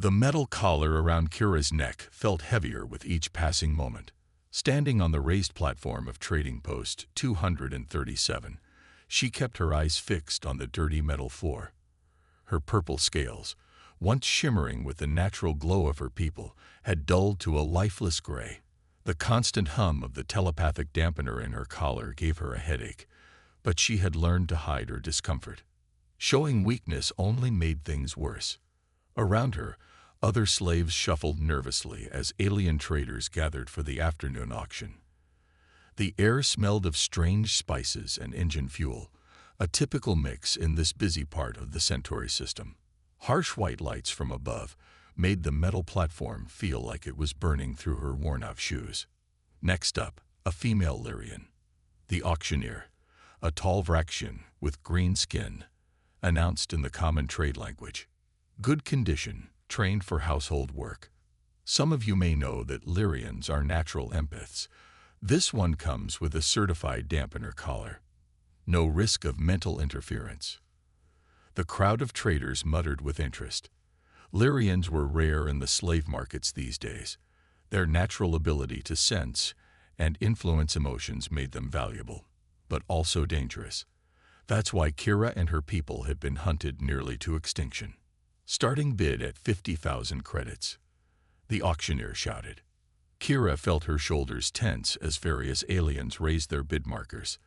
The metal collar around Kira's neck felt heavier with each passing moment. Standing on the raised platform of Trading Post 237, she kept her eyes fixed on the dirty metal floor. Her purple scales, once shimmering with the natural glow of her people, had dulled to a lifeless gray. The constant hum of the telepathic dampener in her collar gave her a headache, but she had learned to hide her discomfort. Showing weakness only made things worse. Around her, other slaves shuffled nervously as alien traders gathered for the afternoon auction. The air smelled of strange spices and engine fuel, a typical mix in this busy part of the Centauri system. Harsh white lights from above made the metal platform feel like it was burning through her worn-out shoes. Next up, a female Lyrian. The auctioneer, a tall Vraxian with green skin, announced in the common trade language. Good condition, trained for household work. Some of you may know that Lyrians are natural empaths. This one comes with a certified dampener collar. No risk of mental interference. The crowd of traders muttered with interest. Lyrians were rare in the slave markets these days. Their natural ability to sense and influence emotions made them valuable, but also dangerous. That's why Kira and her people had been hunted nearly to extinction. Starting bid at 50,000 credits. The auctioneer shouted. Kira felt her shoulders tense as various aliens raised their bid markers.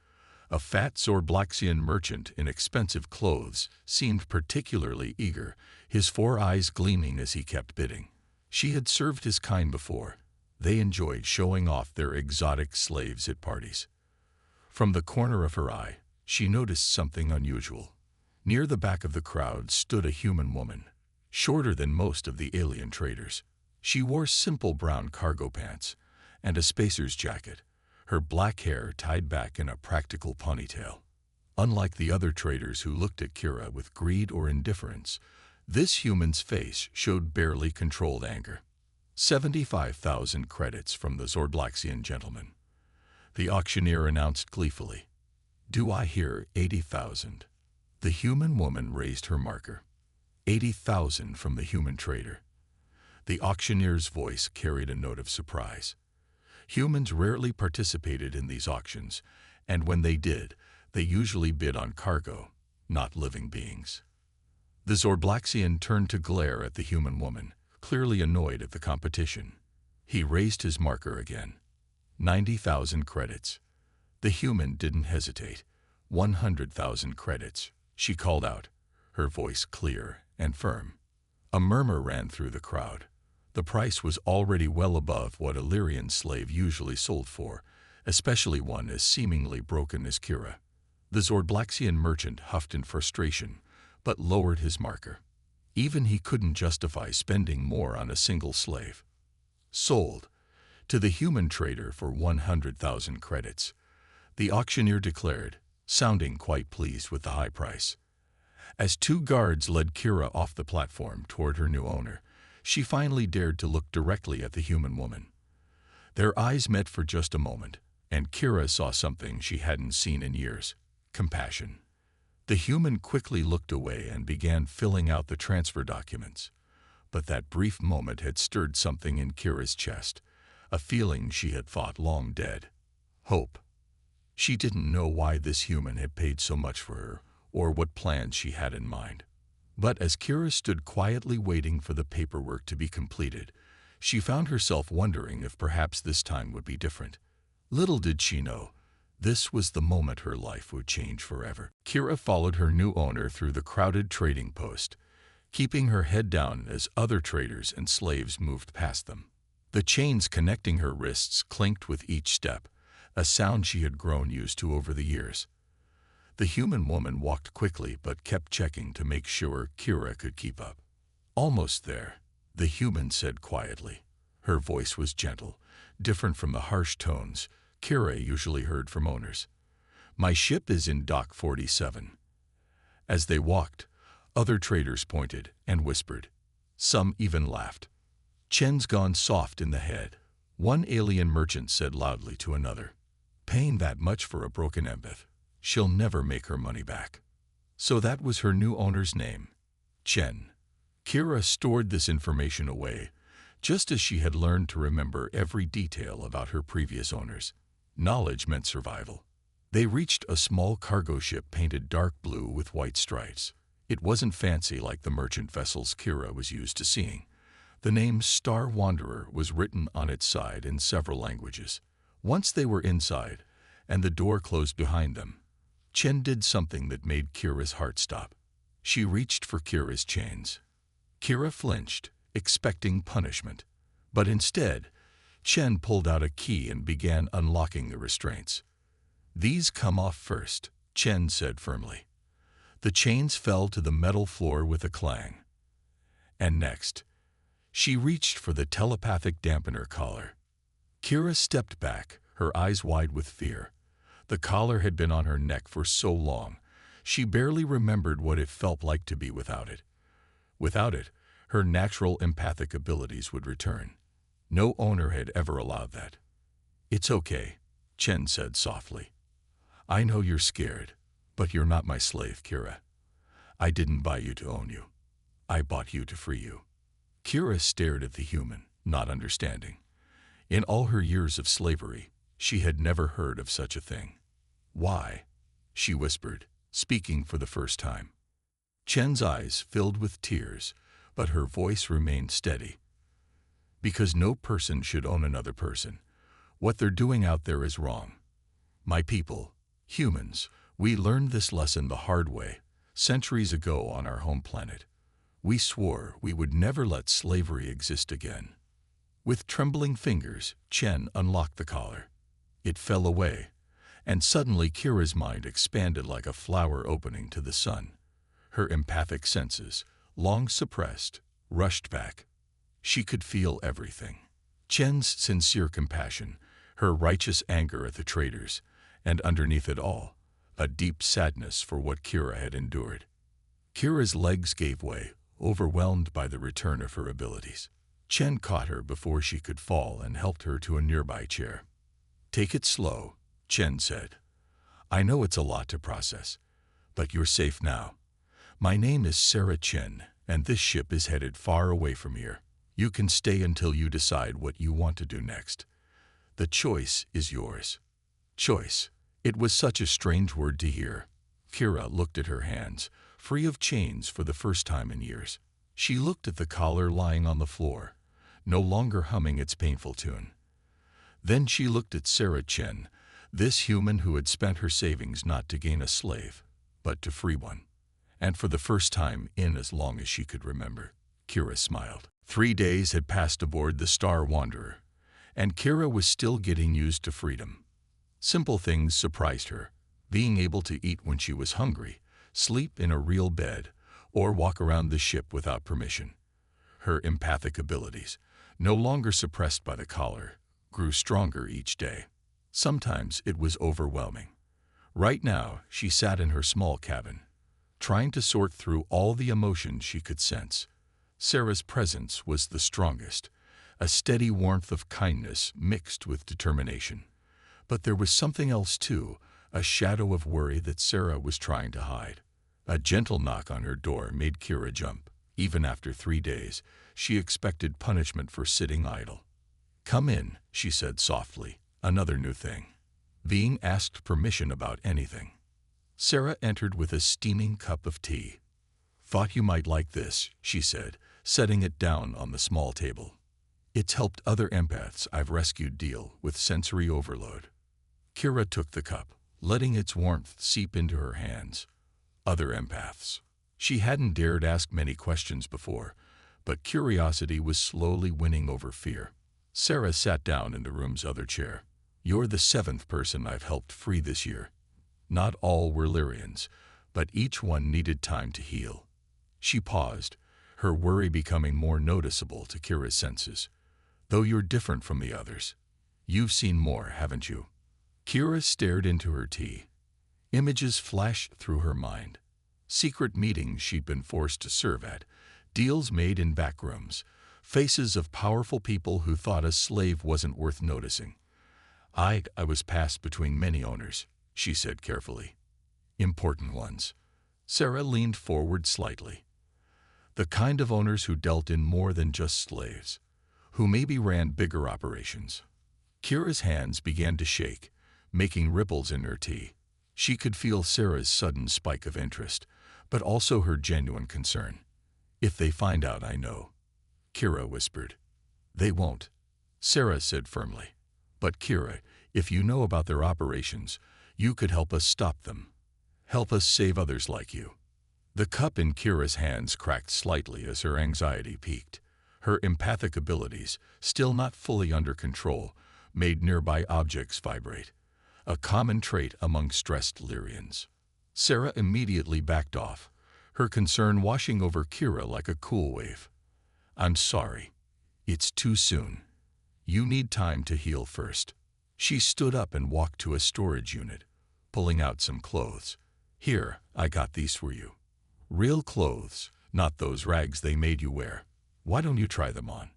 A fat Zorblaxian merchant in expensive clothes seemed particularly eager, his 4 eyes gleaming as he kept bidding. She had served his kind before. They enjoyed showing off their exotic slaves at parties. From the corner of her eye, she noticed something unusual. Near the back of the crowd stood a human woman, shorter than most of the alien traders. She wore simple brown cargo pants and a spacer's jacket, her black hair tied back in a practical ponytail. Unlike the other traders who looked at Kira with greed or indifference, this human's face showed barely controlled anger. 75,000 credits from the Zorblaxian gentleman. The auctioneer announced gleefully. Do I hear 80,000? The human woman raised her marker. 80,000 from the human trader. The auctioneer's voice carried a note of surprise. Humans rarely participated in these auctions, and when they did, they usually bid on cargo, not living beings. The Zorblaxian turned to glare at the human woman, clearly annoyed at the competition. He raised his marker again. 90,000 credits. The human didn't hesitate. 100,000 credits, she called out, her voice clear and firm. A murmur ran through the crowd. The price was already well above what a Lyrian slave usually sold for, especially one as seemingly broken as Kira. The Zorblaxian merchant huffed in frustration, but lowered his marker. Even he couldn't justify spending more on a single slave. Sold. To the human trader for 100,000 credits. The auctioneer declared, sounding quite pleased with the high price. As 2 guards led Kira off the platform toward her new owner, she finally dared to look directly at the human woman. Their eyes met for just a moment, and Kira saw something she hadn't seen in years: compassion. The human quickly looked away and began filling out the transfer documents. But that brief moment had stirred something in Kira's chest, a feeling she had thought long dead. Hope. She didn't know why this human had paid so much for her, or what plans she had in mind. But as Kira stood quietly waiting for the paperwork to be completed, she found herself wondering if perhaps this time would be different. Little did she know, this was the moment her life would change forever. Kira followed her new owner through the crowded trading post, keeping her head down as other traders and slaves moved past them. The chains connecting her wrists clinked with each step, a sound she had grown used to over the years. The human woman walked quickly but kept checking to make sure Kira could keep up. Almost there, the human said quietly. Her voice was gentle, different from the harsh tones Kira usually heard from owners. My ship is in Dock 47. As they walked, other traders pointed and whispered. Some even laughed. Chen's gone soft in the head, one alien merchant said loudly to another. Paying that much for a broken empath. She'll never make her money back. So that was her new owner's name, Chen. Kira stored this information away, just as she had learned to remember every detail about her previous owners. Knowledge meant survival. They reached a small cargo ship painted dark blue with white stripes. It wasn't fancy like the merchant vessels Kira was used to seeing. The name Star Wanderer was written on its side in several languages. Once they were inside, and the door closed behind them, Chen did something that made Kira's heart stop. She reached for Kira's chains. Kira flinched, expecting punishment. But instead, Chen pulled out a key and began unlocking the restraints. "These come off first," Chen said firmly. The chains fell to the metal floor with a clang. And next, she reached for the telepathic dampener collar. Kira stepped back, her eyes wide with fear. The collar had been on her neck for so long, she barely remembered what it felt like to be without it. Without it, her natural empathic abilities would return. No owner had ever allowed that. "It's okay," Chen said softly. "I know you're scared, but you're not my slave, Kira. I didn't buy you to own you. I bought you to free you." Kira stared at the human, not understanding. In all her years of slavery, she had never heard of such a thing. "Why?" she whispered, speaking for the first time. Chen's eyes filled with tears, but her voice remained steady. "Because no person should own another person. What they're doing out there is wrong. My people, humans, we learned this lesson the hard way, centuries ago on our home planet. We swore we would never let slavery exist again." With trembling fingers, Chen unlocked the collar. It fell away, and suddenly Kira's mind expanded like a flower opening to the sun. Her empathic senses, long suppressed, rushed back. She could feel everything. Chen's sincere compassion, her righteous anger at the traitors, and underneath it all, a deep sadness for what Kira had endured. Kira's legs gave way, overwhelmed by the return of her abilities. Chen caught her before she could fall and helped her to a nearby chair. "Take it slow," Chen said. "I know it's a lot to process, but you're safe now. My name is Sarah Chen, and this ship is headed far away from here. You can stay until you decide what you want to do next. The choice is yours." Choice. It was such a strange word to hear. Kira looked at her hands, free of chains for the first time in years. She looked at the collar lying on the floor, no longer humming its painful tune. Then she looked at Sarah Chen, this human who had spent her savings not to gain a slave, but to free one. And for the first time in as long as she could remember, Kira smiled. 3 days had passed aboard the Star Wanderer, and Kira was still getting used to freedom. Simple things surprised her, being able to eat when she was hungry, sleep in a real bed, or walk around the ship without permission. Her empathic abilities, no longer suppressed by the collar, grew stronger each day. Sometimes it was overwhelming. Right now, she sat in her small cabin, trying to sort through all the emotions she could sense. Sarah's presence was the strongest, a steady warmth of kindness mixed with determination. But there was something else too, a shadow of worry that Sarah was trying to hide. A gentle knock on her door made Kira jump. Even after 3 days, she expected punishment for sitting idle. "Come in," she said softly, another new thing. Being asked permission about anything. Sarah entered with a steaming cup of tea. "Thought you might like this," she said, setting it down on the small table. "It's helped other empaths I've rescued deal with sensory overload." Kira took the cup, letting its warmth seep into her hands. Other empaths. She hadn't dared ask many questions before, but curiosity was slowly winning over fear. Sarah sat down in the room's other chair. "You're the 7th person I've helped free this year. Not all were Lyrians, but each one needed time to heal." She paused, her worry becoming more noticeable to Kira's senses. "Though you're different from the others. You've seen more, haven't you?" Kira stared into her tea. Images flashed through her mind. Secret meetings she'd been forced to serve at, deals made in back rooms, faces of powerful people who thought a slave wasn't worth noticing. I was passed between many owners," she said carefully. "Important ones." Sarah leaned forward slightly. The kind of owners who dealt in more than just slaves, who maybe ran bigger operations. Kira's hands began to shake, making ripples in her tea. She could feel Sarah's sudden spike of interest, but also her genuine concern. "If they find out, I know," Kira whispered. "They won't," Sarah said firmly. "But Kira, if you know about their operations, you could help us stop them. Help us save others like you." The cup in Kira's hands cracked slightly as her anxiety peaked. Her empathic abilities, still not fully under control, made nearby objects vibrate, a common trait among stressed Lyrians. Sarah immediately backed off, her concern washing over Kira like a cool wave. "I'm sorry. It's too soon. You need time to heal first." She stood up and walked to a storage unit, pulling out some clothes. "Here, I got these for you. Real clothes, not those rags they made you wear. Why don't you try them on?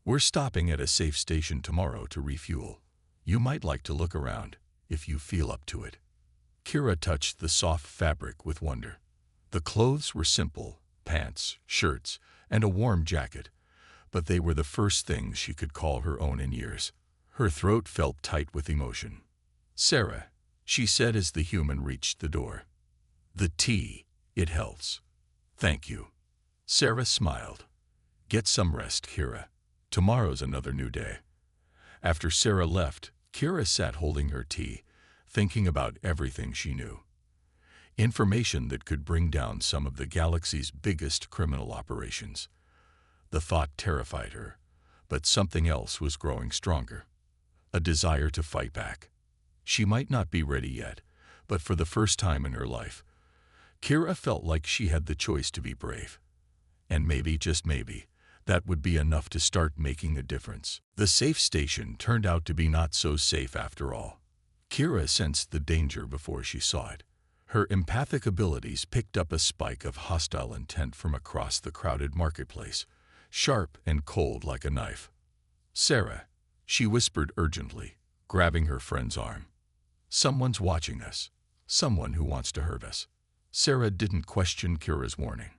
We're stopping at a safe station tomorrow to refuel. You might like to look around, if you feel up to it." Kira touched the soft fabric with wonder. The clothes were simple: pants, shirts, and a warm jacket, but they were the first things she could call her own in years. Her throat felt tight with emotion. "Sarah," she said as the human reached the door. "The tea, it helps." "Thank you." Sarah smiled. "Get some rest, Kira. Tomorrow's another new day." After Sarah left, Kira sat holding her tea, thinking about everything she knew. Information that could bring down some of the galaxy's biggest criminal operations. The thought terrified her, but something else was growing stronger. A desire to fight back. She might not be ready yet, but for the first time in her life, Kira felt like she had the choice to be brave. And maybe, just maybe, that would be enough to start making a difference. The safe station turned out to be not so safe after all. Kira sensed the danger before she saw it. Her empathic abilities picked up a spike of hostile intent from across the crowded marketplace, sharp and cold like a knife. "Sarah," she whispered urgently, grabbing her friend's arm. "Someone's watching us. Someone who wants to hurt us." Sarah didn't question Kira's warning.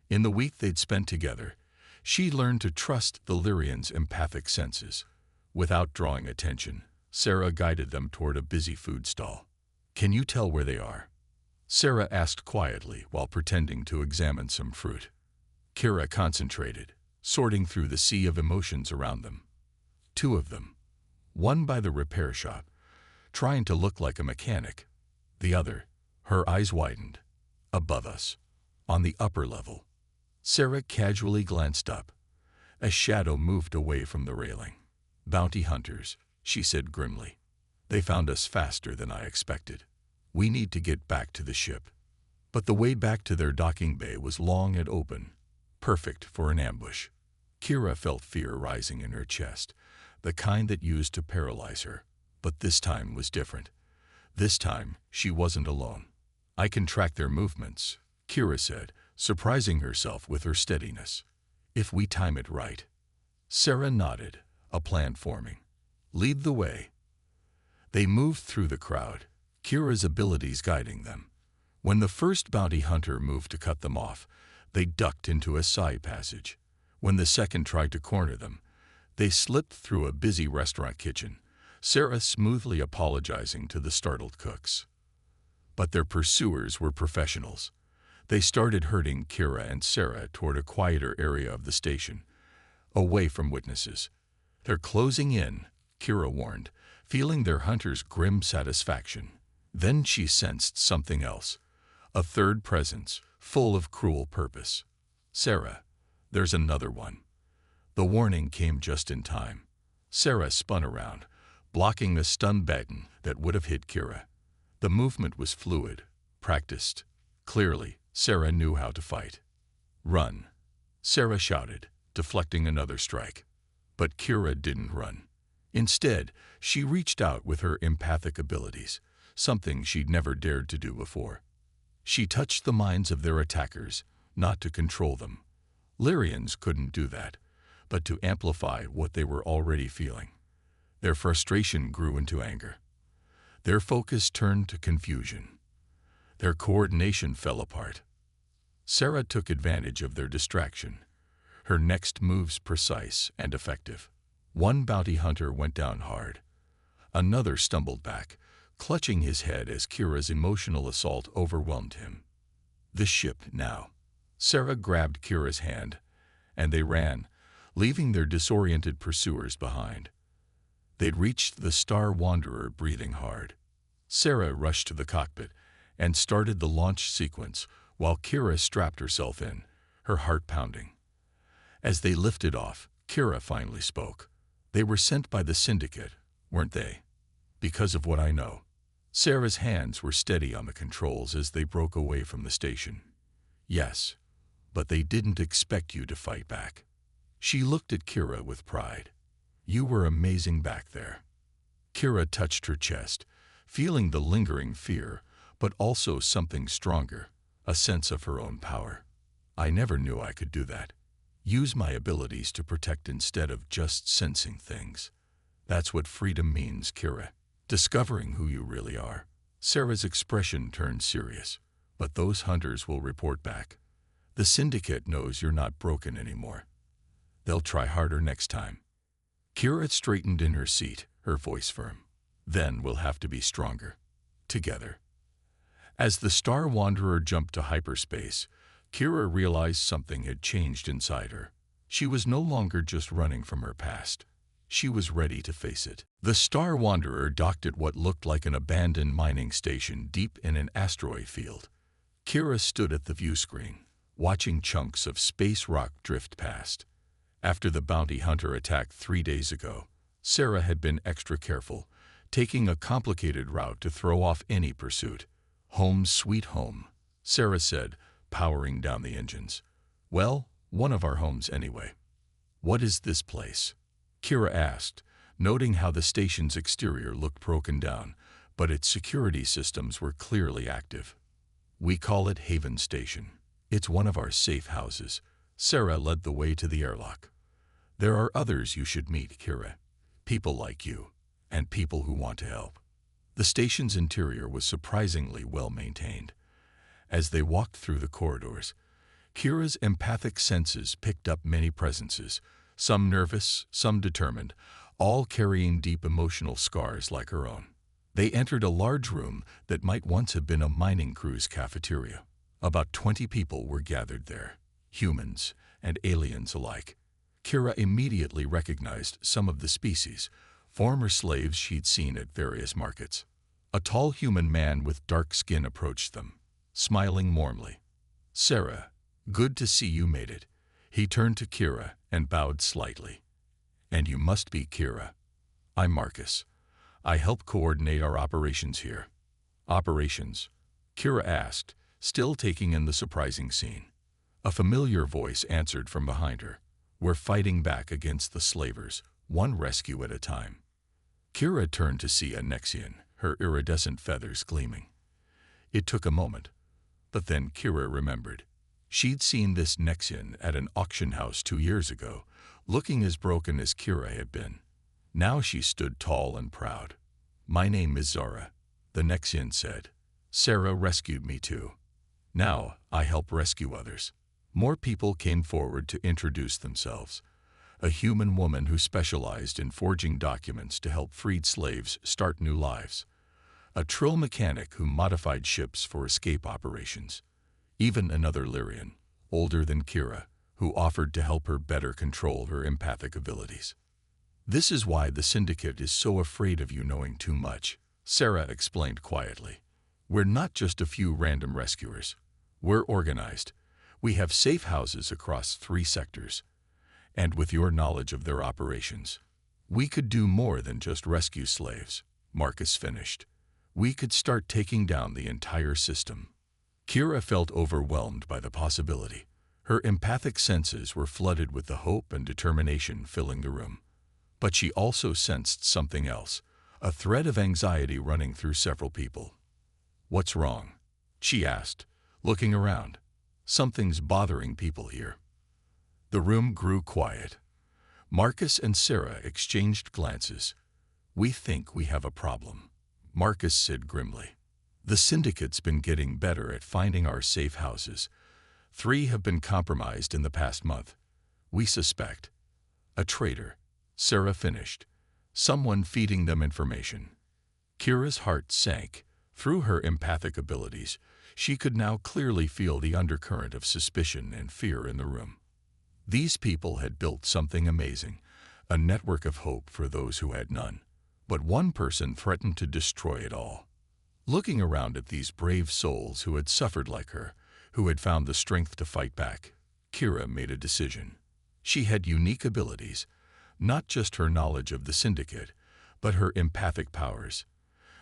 In the week they'd spent together, she learned to trust the Lyrians' empathic senses. Without drawing attention, Sarah guided them toward a busy food stall. "Can you tell where they are?" Sarah asked quietly while pretending to examine some fruit. Kira concentrated, sorting through the sea of emotions around them. "Two of them. One by the repair shop, trying to look like a mechanic. The other," her eyes widened, "above us, on the upper level." Sarah casually glanced up. A shadow moved away from the railing. "Bounty hunters," she said grimly. "They found us faster than I expected. We need to get back to the ship." But the way back to their docking bay was long and open, perfect for an ambush. Kira felt fear rising in her chest, the kind that used to paralyze her. But this time was different. This time, she wasn't alone. "I can track their movements," Kira said, surprising herself with her steadiness. "If we time it right." Sarah nodded, a plan forming. "Lead the way." They moved through the crowd, Kira's abilities guiding them. When the first bounty hunter moved to cut them off, they ducked into a side passage. When the second tried to corner them, they slipped through a busy restaurant kitchen, Sarah smoothly apologizing to the startled cooks. But their pursuers were professionals. They started herding Kira and Sarah toward a quieter area of the station, away from witnesses. "They're closing in," Kira warned, feeling their hunter's grim satisfaction. Then she sensed something else, a third presence, full of cruel purpose. "Sarah, there's another one." The warning came just in time. Sarah spun around, blocking a stun baton that would have hit Kira. The movement was fluid, practiced. Clearly, Sarah knew how to fight. "Run," Sarah shouted, deflecting another strike. But Kira didn't run. Instead, she reached out with her empathic abilities, something she'd never dared to do before. She touched the minds of their attackers, not to control them. Lyrians couldn't do that, but to amplify what they were already feeling. Their frustration grew into anger. Their focus turned to confusion. Their coordination fell apart. Sarah took advantage of their distraction, her next moves precise and effective. One bounty hunter went down hard. Another stumbled back, clutching his head as Kira's emotional assault overwhelmed him. The ship now. Sarah grabbed Kira's hand, and they ran, leaving their disoriented pursuers behind. They'd reached the Star Wanderer breathing hard. Sarah rushed to the cockpit and started the launch sequence while Kira strapped herself in, her heart pounding. As they lifted off, Kira finally spoke. They were sent by the Syndicate, weren't they? Because of what I know. Sarah's hands were steady on the controls as they broke away from the station. Yes, but they didn't expect you to fight back. She looked at Kira with pride. You were amazing back there. Kira touched her chest, feeling the lingering fear, but also something stronger, a sense of her own power. I never knew I could do that. Use my abilities to protect instead of just sensing things. That's what freedom means, Kira. Discovering who you really are. Sarah's expression turned serious. But those hunters will report back. The Syndicate knows you're not broken anymore. They'll try harder next time. Kira straightened in her seat, her voice firm. Then we'll have to be stronger. Together. As the Star Wanderer jumped to hyperspace, Kira realized something had changed inside her. She was no longer just running from her past. She was ready to face it. The Star Wanderer docked at what looked like an abandoned mining station deep in an asteroid field. Kira stood at the view screen, watching chunks of space rock drift past. After the bounty hunter attack 3 days ago, Sarah had been extra careful, taking a complicated route to throw off any pursuit. Home sweet home, Sarah said, powering down the engines. Well, one of our homes anyway. What is this place? Kira asked, noting how the station's exterior looked broken down, but its security systems were clearly active. We call it Haven Station. It's one of our safe houses. Sarah led the way to the airlock. There are others you should meet, Kira. People like you, and people who want to help. The station's interior was surprisingly well maintained. As they walked through the corridors, Kira's empathic senses picked up many presences, some nervous, some determined, all carrying deep emotional scars like her own. They entered a large room that might once have been a mining crew's cafeteria. About 20 people were gathered there, humans and aliens alike. Kira immediately recognized some of the species, former slaves she'd seen at various markets. A tall human man with dark skin approached them, smiling warmly. Sarah, good to see you made it. He turned to Kira and bowed slightly. And you must be Kira. I'm Marcus. I help coordinate our operations here. Operations? Kira asked, still taking in the surprising scene. A familiar voice answered from behind her. We're fighting back against the slavers, one rescue at a time. Kira turned to see a Nexian, her iridescent feathers gleaming. It took a moment, but then Kira remembered. She'd seen this Nexian at an auction house 2 years ago, looking as broken as Kira had been. Now she stood tall and proud. My name is Zara, the Nexian said. Sarah rescued me too. Now I help rescue others. More people came forward to introduce themselves. A human woman who specialized in forging documents to help freed slaves start new lives. A trill mechanic who modified ships for escape operations. Even another Lyrian, older than Kira, who offered to help her better control her empathic abilities. This is why the Syndicate is so afraid of you knowing too much, Sarah explained quietly. We're not just a few random rescuers. We're organized. We have safe houses across 3 sectors. And with your knowledge of their operations, we could do more than just rescue slaves, Marcus finished. We could start taking down the entire system. Kira felt overwhelmed by the possibility. Her empathic senses were flooded with the hope and determination filling the room. But she also sensed something else, a thread of anxiety running through several people. What's wrong? She asked, looking around. Something's bothering people here. The room grew quiet. Marcus and Sarah exchanged glances. We think we have a problem, Marcus said grimly. The Syndicate's been getting better at finding our safe houses. 3 have been compromised in the past month. We suspect. A traitor. Sarah finished. Someone feeding them information. Kira's heart sank. Through her empathic abilities, she could now clearly feel the undercurrent of suspicion and fear in the room. These people had built something amazing, a network of hope for those who had none. But one person threatened to destroy it all. Looking around at these brave souls who had suffered like her, who had found the strength to fight back, Kira made a decision. She had unique abilities, not just her knowledge of the syndicate, but her empathic powers.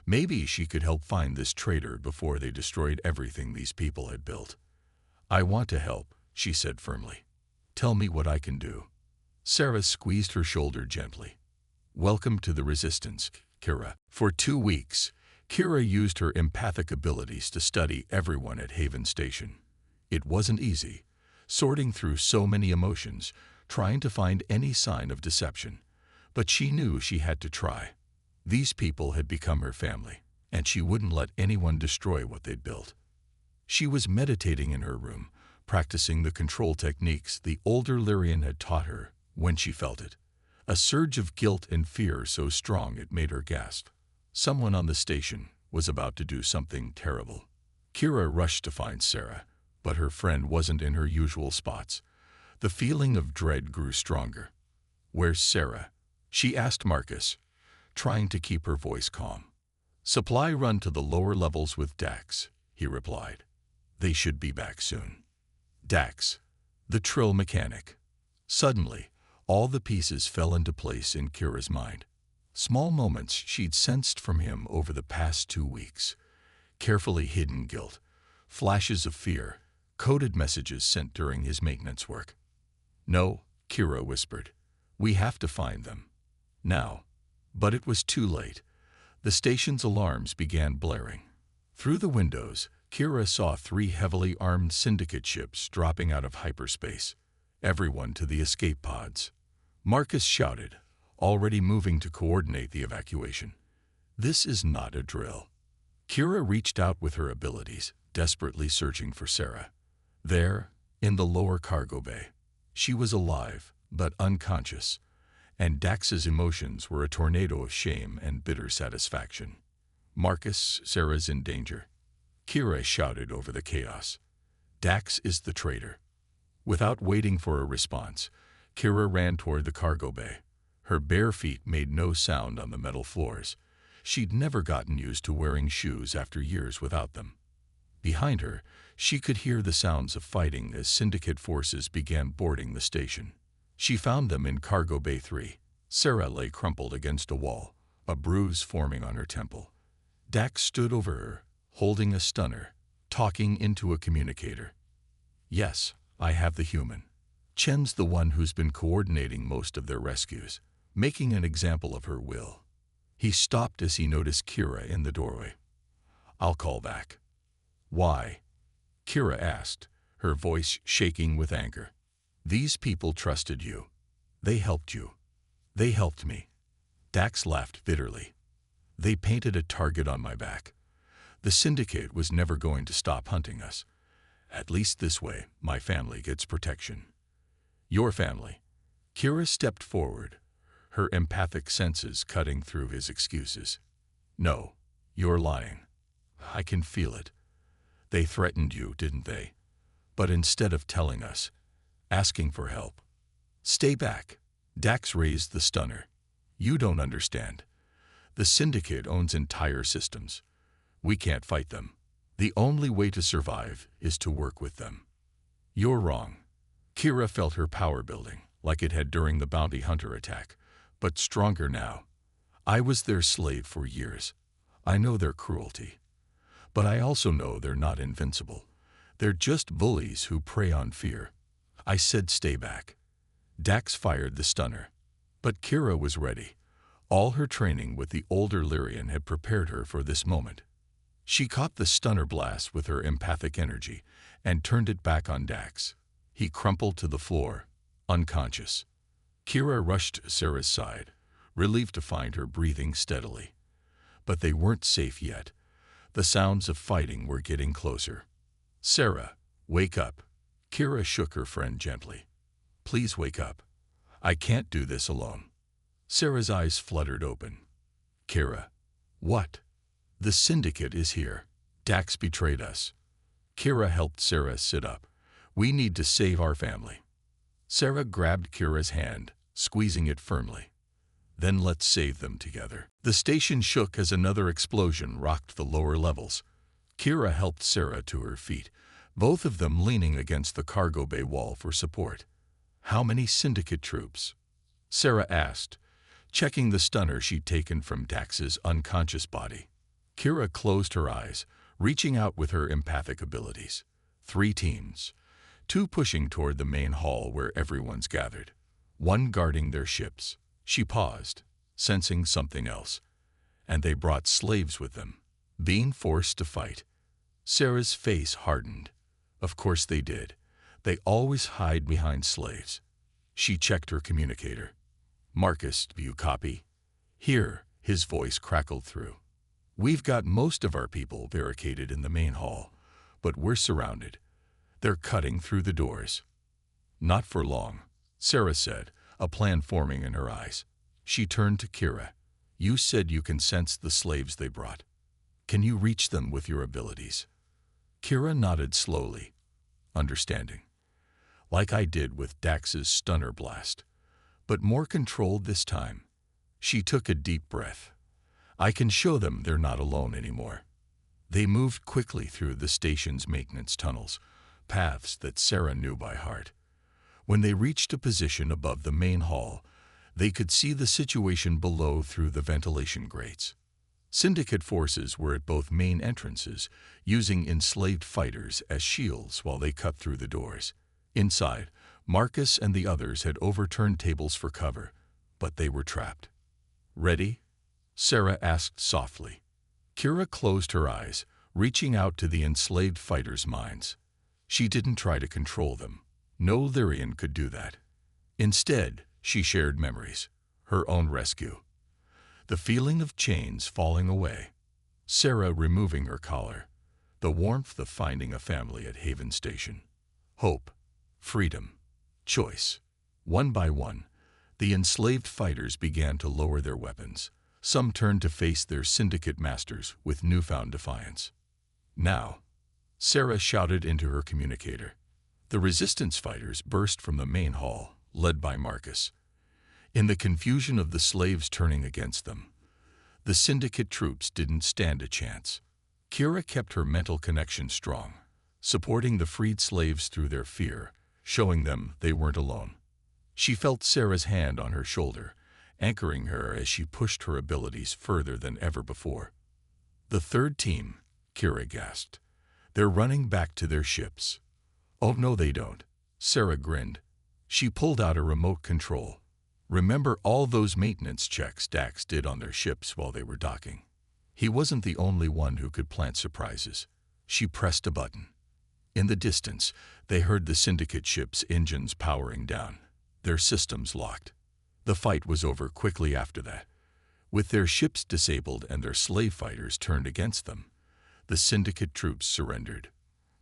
Maybe she could help find this traitor before they destroyed everything these people had built. I want to help, she said firmly. Tell me what I can do. Sarah squeezed her shoulder gently. Welcome to the resistance, Kira. For 2 weeks, Kira used her empathic abilities to study everyone at Haven Station. It wasn't easy, sorting through so many emotions, trying to find any sign of deception. But she knew she had to try. These people had become her family, and she wouldn't let anyone destroy what they'd built. She was meditating in her room, practicing the control techniques the older Lyrian had taught her when she felt it. A surge of guilt and fear so strong it made her gasp. Someone on the station was about to do something terrible. Kira rushed to find Sarah, but her friend wasn't in her usual spots. The feeling of dread grew stronger. Where's Sarah? She asked Marcus, trying to keep her voice calm. Supply run to the lower levels with Dax, he replied. They should be back soon. Dax, the trill mechanic. Suddenly, all the pieces fell into place in Kira's mind. Small moments she'd sensed from him over the past 2 weeks. Carefully hidden guilt, flashes of fear, coded messages sent during his maintenance work. No, Kira whispered. We have to find them. Now. But it was too late. The station's alarms began blaring. Through the windows, Kira saw 3 heavily armed syndicate ships dropping out of hyperspace. Everyone to the escape pods. Marcus shouted, already moving to coordinate the evacuation. This is not a drill. Kira reached out with her abilities, desperately searching for Sarah. There, in the lower cargo bay, she was alive, but unconscious, and Dax's emotions were a tornado of shame and bitter satisfaction. Marcus, Sarah's in danger. Kira shouted over the chaos. Dax is the traitor. Without waiting for a response, Kira ran toward the cargo bay. Her bare feet made no sound on the metal floors. She'd never gotten used to wearing shoes after years without them. Behind her, she could hear the sounds of fighting as syndicate forces began boarding the station. She found them in cargo bay 3. Sarah lay crumpled against a wall, a bruise forming on her temple. Dax stood over her, holding a stunner, talking into a communicator. Yes, I have the human. Chen's the one who's been coordinating most of their rescues, making an example of her will. He stopped as he noticed Kira in the doorway. I'll call back. Why? Kira asked, her voice shaking with anger. These people trusted you. They helped you. They helped me. Dax laughed bitterly. They painted a target on my back. The syndicate was never going to stop hunting us. At least this way, my family gets protection. Your family. Kira stepped forward, her empathic senses cutting through his excuses. No, you're lying. I can feel it. They threatened you, didn't they? But instead of telling us, asking for help. Stay back. Dax raised the stunner. You don't understand. The syndicate owns entire systems. We can't fight them. The only way to survive is to work with them. You're wrong. Kira felt her power building, like it had during the bounty hunter attack, but stronger now. I was their slave for years. I know their cruelty. But I also know they're not invincible. They're just bullies who prey on fear. I said stay back. Dax fired the stunner. But Kira was ready. All her training with the older Lyrian had prepared her for this moment. She caught the stunner blast with her empathic energy and turned it back on Dax. He crumpled to the floor, unconscious. Kira rushed to Sarah's side, relieved to find her breathing steadily. But they weren't safe yet. The sounds of fighting were getting closer. Sarah, wake up. Kira shook her friend gently. Please wake up. I can't do this alone. Sarah's eyes fluttered open. Kira. What? The syndicate is here. Dax betrayed us. Kira helped Sarah sit up. We need to save our family. Sarah grabbed Kira's hand, squeezing it firmly. Then let's save them together. The station shook as another explosion rocked the lower levels. Kira helped Sarah to her feet, both of them leaning against the cargo bay wall for support. How many syndicate troops? Sarah asked, checking the stunner she'd taken from Dax's unconscious body. Kira closed her eyes, reaching out with her empathic abilities. 3 teams. 2 pushing toward the main hall where everyone's gathered. 1 guarding their ships. She paused, sensing something else. And they brought slaves with them, being forced to fight. Sarah's face hardened. Of course they did. They always hide behind slaves. She checked her communicator. Marcus, do you copy? Here, his voice crackled through. We've got most of our people barricaded in the main hall, but we're surrounded. They're cutting through the doors. Not for long, Sarah said, a plan forming in her eyes. She turned to Kira. You said you can sense the slaves they brought. Can you reach them with your abilities? Kira nodded slowly, understanding. Like I did with Dax's stunner blast, but more controlled this time. She took a deep breath. I can show them they're not alone anymore. They moved quickly through the station's maintenance tunnels, paths that Sarah knew by heart. When they reached a position above the main hall, they could see the situation below through the ventilation grates. Syndicate forces were at both main entrances, using enslaved fighters as shields while they cut through the doors. Inside, Marcus and the others had overturned tables for cover, but they were trapped. Ready? Sarah asked softly. Kira closed her eyes, reaching out to the enslaved fighters' minds. She didn't try to control them. No Lyrian could do that. Instead, she shared memories, her own rescue. The feeling of chains falling away, Sarah removing her collar, the warmth of finding a family at Haven Station. Hope, freedom, choice. One by one, the enslaved fighters began to lower their weapons. Some turned to face their syndicate masters with newfound defiance. Now, Sarah shouted into her communicator. The resistance fighters burst from the main hall, led by Marcus. In the confusion of the slaves turning against them, the syndicate troops didn't stand a chance. Kira kept her mental connection strong, supporting the freed slaves through their fear, showing them they weren't alone. She felt Sarah's hand on her shoulder, anchoring her as she pushed her abilities further than ever before. The third team, Kira gasped. They're running back to their ships. Oh, no they don't. Sarah grinned. She pulled out a remote control. Remember all those maintenance checks Dax did on their ships while they were docking? He wasn't the only one who could plant surprises. She pressed a button. In the distance, they heard the syndicate ship's engines powering down, their systems locked. The fight was over quickly after that. With their ships disabled and their slave fighters turned against them, the syndicate troops surrendered.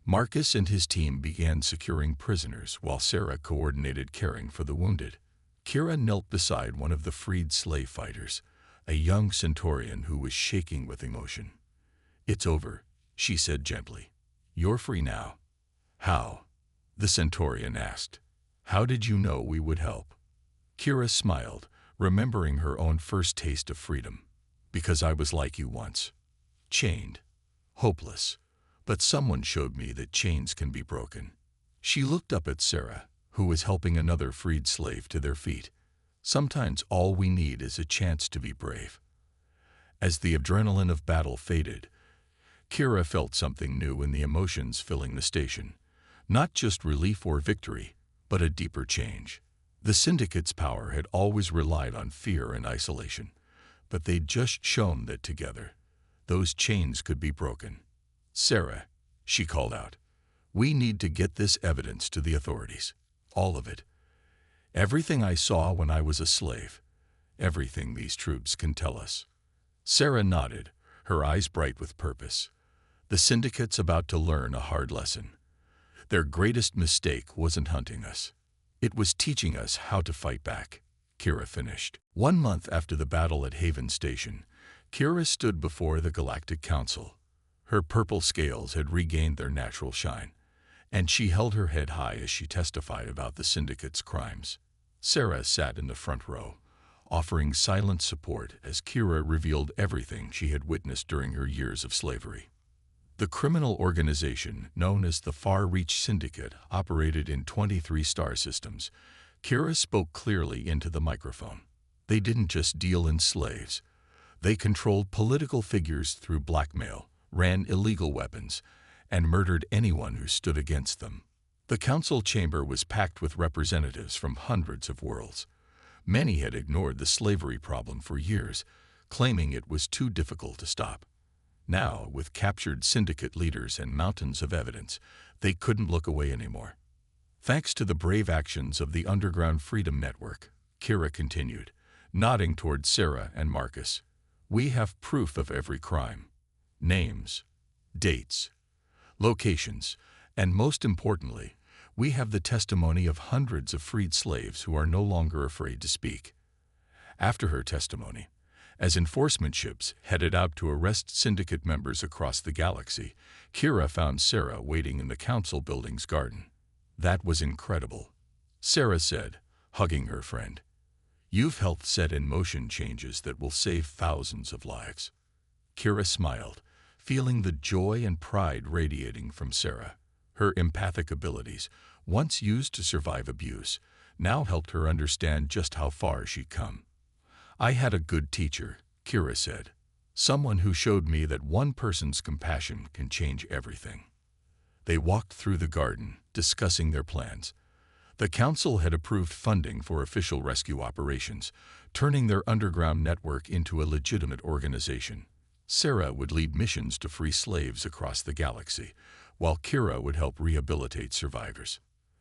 Marcus and his team began securing prisoners while Sarah coordinated caring for the wounded. Kira knelt beside one of the freed slave fighters, a young Centaurian who was shaking with emotion. It's over, she said gently. You're free now. How? The Centaurian asked. How did you know we would help? Kira smiled, remembering her own first taste of freedom. Because I was like you once. Chained. Hopeless. But someone showed me that chains can be broken. She looked up at Sarah, who was helping another freed slave to their feet. Sometimes all we need is a chance to be brave. As the adrenaline of battle faded, Kira felt something new in the emotions filling the station. Not just relief or victory, but a deeper change. The Syndicate's power had always relied on fear and isolation, but they'd just shown that together, those chains could be broken. Sarah, she called out, we need to get this evidence to the authorities. All of it. Everything I saw when I was a slave. Everything these troops can tell us. Sarah nodded, her eyes bright with purpose. The Syndicate's about to learn a hard lesson. Their greatest mistake wasn't hunting us. It was teaching us how to fight back, Kira finished. 1 month after the battle at Haven Station, Kira stood before the Galactic Council. Her purple scales had regained their natural shine, and she held her head high as she testified about the Syndicate's crimes. Sarah sat in the front row, offering silent support as Kira revealed everything she had witnessed during her years of slavery. The criminal organization known as the Far Reach Syndicate operated in 23 star systems. Kira spoke clearly into the microphone. They didn't just deal in slaves. They controlled political figures through blackmail, ran illegal weapons, and murdered anyone who stood against them. The council chamber was packed with representatives from hundreds of worlds. Many had ignored the slavery problem for years, claiming it was too difficult to stop. Now, with captured syndicate leaders and mountains of evidence, they couldn't look away anymore. Thanks to the brave actions of the Underground Freedom Network, Kira continued, nodding toward Sarah and Marcus, we have proof of every crime. Names, dates, locations, and most importantly, we have the testimony of hundreds of freed slaves who are no longer afraid to speak. After her testimony, as enforcement ships headed out to arrest syndicate members across the galaxy, Kira found Sarah waiting in the council building's garden. That was incredible, Sarah said, hugging her friend. You've helped set in motion changes that will save thousands of lives. Kira smiled, feeling the joy and pride radiating from Sarah. Her empathic abilities, once used to survive abuse, now helped her understand just how far she'd come. I had a good teacher, Kira said, someone who showed me that one person's compassion can change everything. They walked through the garden, discussing their plans. The council had approved funding for official rescue operations, turning their underground network into a legitimate organization. Sarah would lead missions to free slaves across the galaxy, while Kira would help rehabilitate survivors.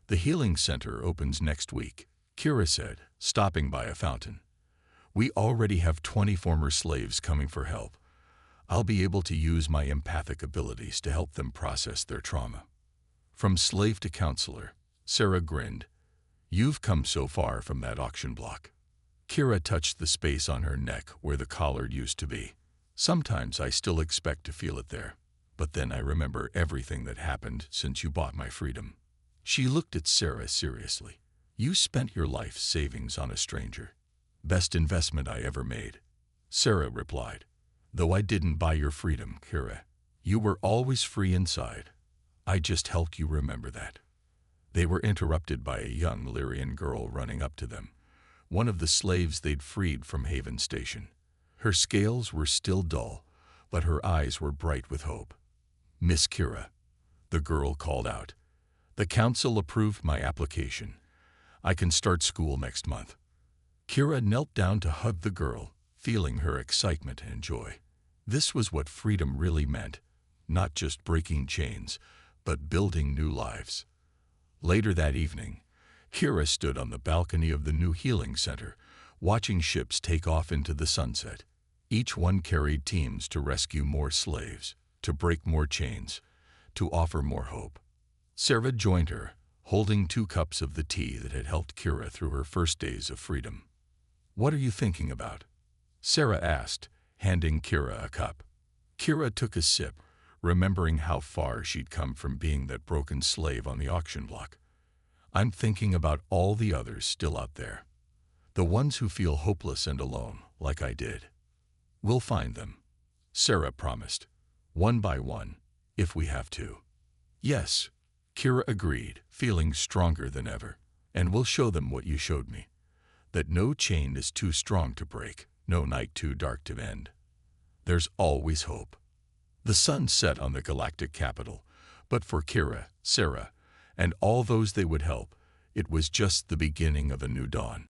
The healing center opens next week, Kira said, stopping by a fountain. We already have 20 former slaves coming for help. I'll be able to use my empathic abilities to help them process their trauma. From slave to counselor, Sarah grinned. You've come so far from that auction block. Kira touched the space on her neck where the collar used to be. Sometimes I still expect to feel it there, but then I remember everything that happened since you bought my freedom. She looked at Sarah seriously. You spent your life savings on a stranger. Best investment I ever made, Sarah replied. Though I didn't buy your freedom, Kira. You were always free inside. I just helped you remember that. They were interrupted by a young Lyrian girl running up to them, one of the slaves they'd freed from Haven Station. Her scales were still dull, but her eyes were bright with hope. Miss Kira, the girl called out. The council approved my application. I can start school next month. Kira knelt down to hug the girl, feeling her excitement and joy. This was what freedom really meant, not just breaking chains, but building new lives. Later that evening, Kira stood on the balcony of the new healing center, watching ships take off into the sunset. Each one carried teams to rescue more slaves, to break more chains, to offer more hope. Sarah joined her, holding 2 cups of the tea that had helped Kira through her first days of freedom. What are you thinking about? Sarah asked, handing Kira a cup. Kira took a sip, remembering how far she'd come from being that broken slave on the auction block. I'm thinking about all the others still out there. The ones who feel hopeless and alone, like I did. We'll find them, Sarah promised, one by one, if we have to. Yes, Kira agreed, feeling stronger than ever. And we'll show them what you showed me. That no chain is too strong to break, no night too dark to end. There's always hope. The sun set on the galactic capital, but for Kira, Sarah, and all those they would help, it was just the beginning of a new dawn.